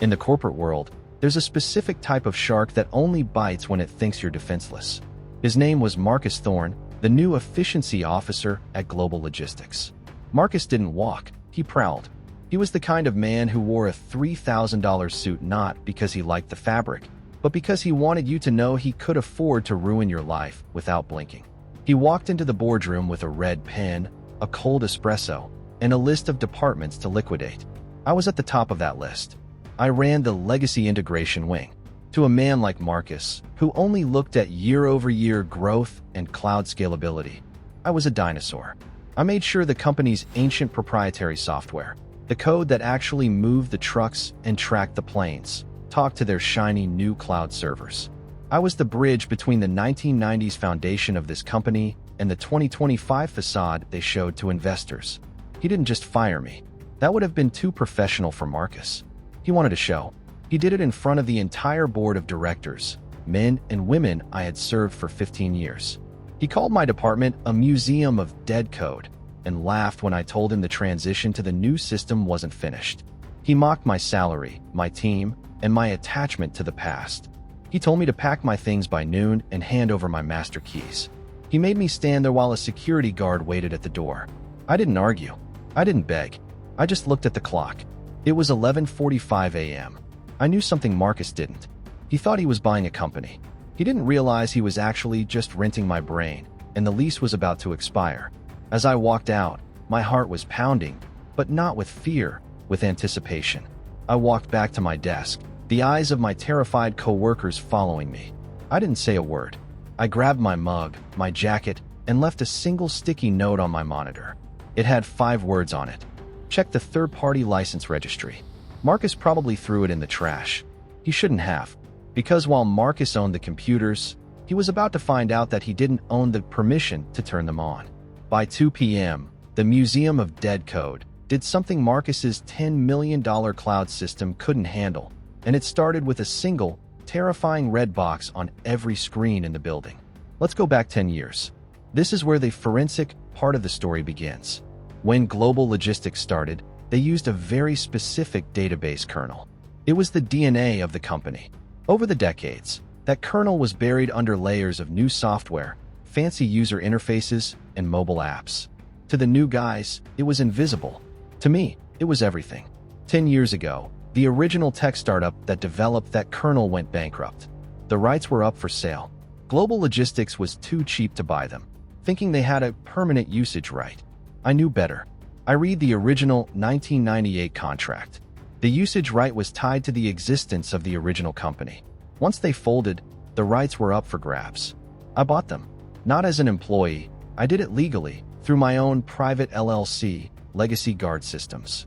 In the corporate world, there's a specific type of shark that only bites when it thinks you're defenseless. His name was Marcus Thorne, the new efficiency officer at Global Logistics. Marcus didn't walk, he prowled. He was the kind of man who wore a $3,000 suit not because he liked the fabric, but because he wanted you to know he could afford to ruin your life without blinking. He walked into the boardroom with a red pen, a cold espresso, and a list of departments to liquidate. I was at the top of that list. I ran the legacy integration wing. To a man like Marcus, who only looked at year-over-year growth and cloud scalability, I was a dinosaur. I made sure the company's ancient proprietary software, the code that actually moved the trucks and tracked the planes, talked to their shiny new cloud servers. I was the bridge between the 1990s foundation of this company and the 2025 facade they showed to investors. He didn't just fire me. That would have been too professional for Marcus. He wanted a show. He did it in front of the entire board of directors, men and women I had served for 15 years. He called my department a museum of dead code and laughed when I told him the transition to the new system wasn't finished. He mocked my salary, my team, and my attachment to the past. He told me to pack my things by noon and hand over my master keys. He made me stand there while a security guard waited at the door. I didn't argue. I didn't beg. I just looked at the clock. It was 11:45 a.m. I knew something Marcus didn't. He thought he was buying a company. He didn't realize he was actually just renting my brain, and the lease was about to expire. As I walked out, my heart was pounding, but not with fear, with anticipation. I walked back to my desk, the eyes of my terrified coworkers following me. I didn't say a word. I grabbed my mug, my jacket, and left a single sticky note on my monitor. It had 5 words on it. Check the third-party license registry. Marcus probably threw it in the trash. He shouldn't have, because while Marcus owned the computers, he was about to find out that he didn't own the permission to turn them on. By 2 p.m., the Museum of Dead Code did something Marcus's $10 million cloud system couldn't handle, and it started with a single, terrifying red box on every screen in the building. Let's go back 10 years. This is where the forensic part of the story begins. When Global Logistics started, they used a very specific database kernel. It was the DNA of the company. Over the decades, that kernel was buried under layers of new software, fancy user interfaces, and mobile apps. To the new guys, it was invisible. To me, it was everything. 10 years ago, the original tech startup that developed that kernel went bankrupt. The rights were up for sale. Global Logistics was too cheap to buy them, thinking they had a permanent usage right. I knew better. I read the original 1998 contract. The usage right was tied to the existence of the original company. Once they folded, the rights were up for grabs. I bought them. Not as an employee, I did it legally, through my own private LLC, Legacy Guard Systems.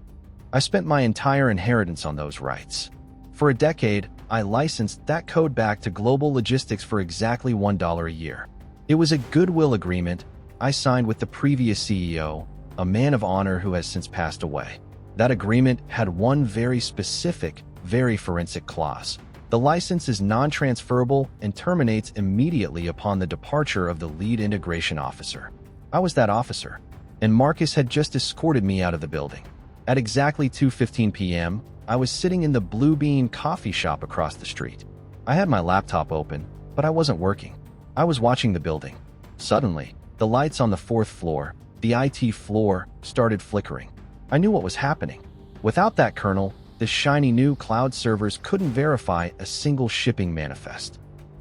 I spent my entire inheritance on those rights. For a decade, I licensed that code back to Global Logistics for exactly $1 a year. It was a goodwill agreement I signed with the previous CEO, a man of honor who has since passed away. That agreement had one very specific, very forensic clause. The license is non-transferable and terminates immediately upon the departure of the lead integration officer. I was that officer, and Marcus had just escorted me out of the building. At exactly 2:15 p.m., I was sitting in the Blue Bean coffee shop across the street. I had my laptop open, but I wasn't working. I was watching the building. Suddenly, the lights on the 4th floor, the IT floor, started flickering. I knew what was happening. Without that kernel, the shiny new cloud servers couldn't verify a single shipping manifest.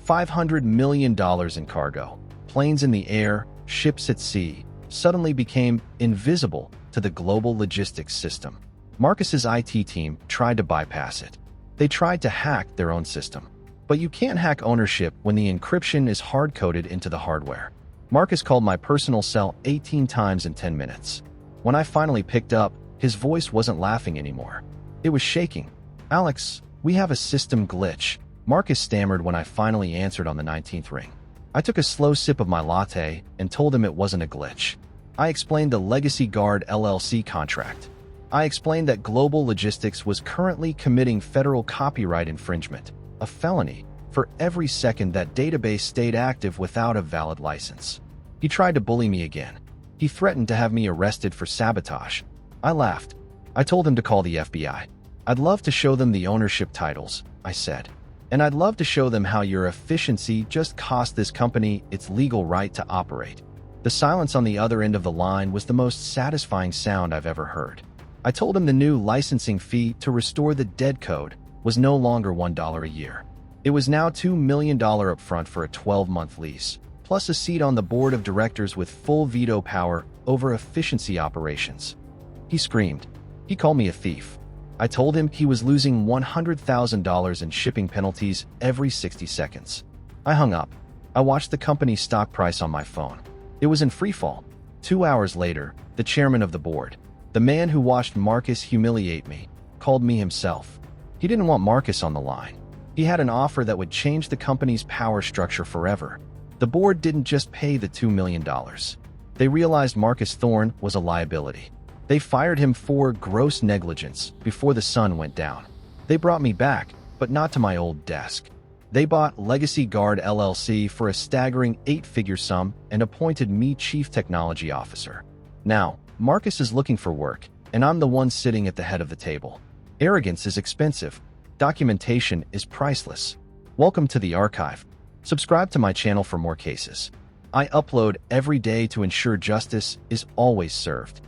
$500 million in cargo, planes in the air, ships at sea, suddenly became invisible to the Global Logistics system. Marcus's IT team tried to bypass it. They tried to hack their own system. But you can't hack ownership when the encryption is hard-coded into the hardware. Marcus called my personal cell 18 times in 10 minutes. When I finally picked up, his voice wasn't laughing anymore. It was shaking. "Alex, we have a system glitch," Marcus stammered when I finally answered on the 19th ring. I took a slow sip of my latte and told him it wasn't a glitch. I explained the Legacy Guard LLC contract. I explained that Global Logistics was currently committing federal copyright infringement, a felony, for every second that database stayed active without a valid license. He tried to bully me again. He threatened to have me arrested for sabotage. I laughed. I told him to call the FBI. I'd love to show them the ownership titles, I said. And I'd love to show them how your efficiency just cost this company its legal right to operate. The silence on the other end of the line was the most satisfying sound I've ever heard. I told him the new licensing fee to restore the dead code was no longer $1 a year. It was now $2 million upfront for a 12-month lease, plus a seat on the board of directors with full veto power over efficiency operations. He screamed. He called me a thief. I told him he was losing $100,000 in shipping penalties every 60 seconds. I hung up. I watched the company's stock price on my phone. It was in freefall. 2 hours later, the chairman of the board, the man who watched Marcus humiliate me, called me himself. He didn't want Marcus on the line. He had an offer that would change the company's power structure forever. The board didn't just pay the $2 million. They realized Marcus Thorne was a liability. They fired him for gross negligence before the sun went down. They brought me back, but not to my old desk. They bought Legacy Guard LLC for a staggering 8-figure sum and appointed me Chief Technology Officer. Now, Marcus is looking for work, and I'm the one sitting at the head of the table. Arrogance is expensive. Documentation is priceless. Welcome to the archive. Subscribe to my channel for more cases. I upload every day to ensure justice is always served.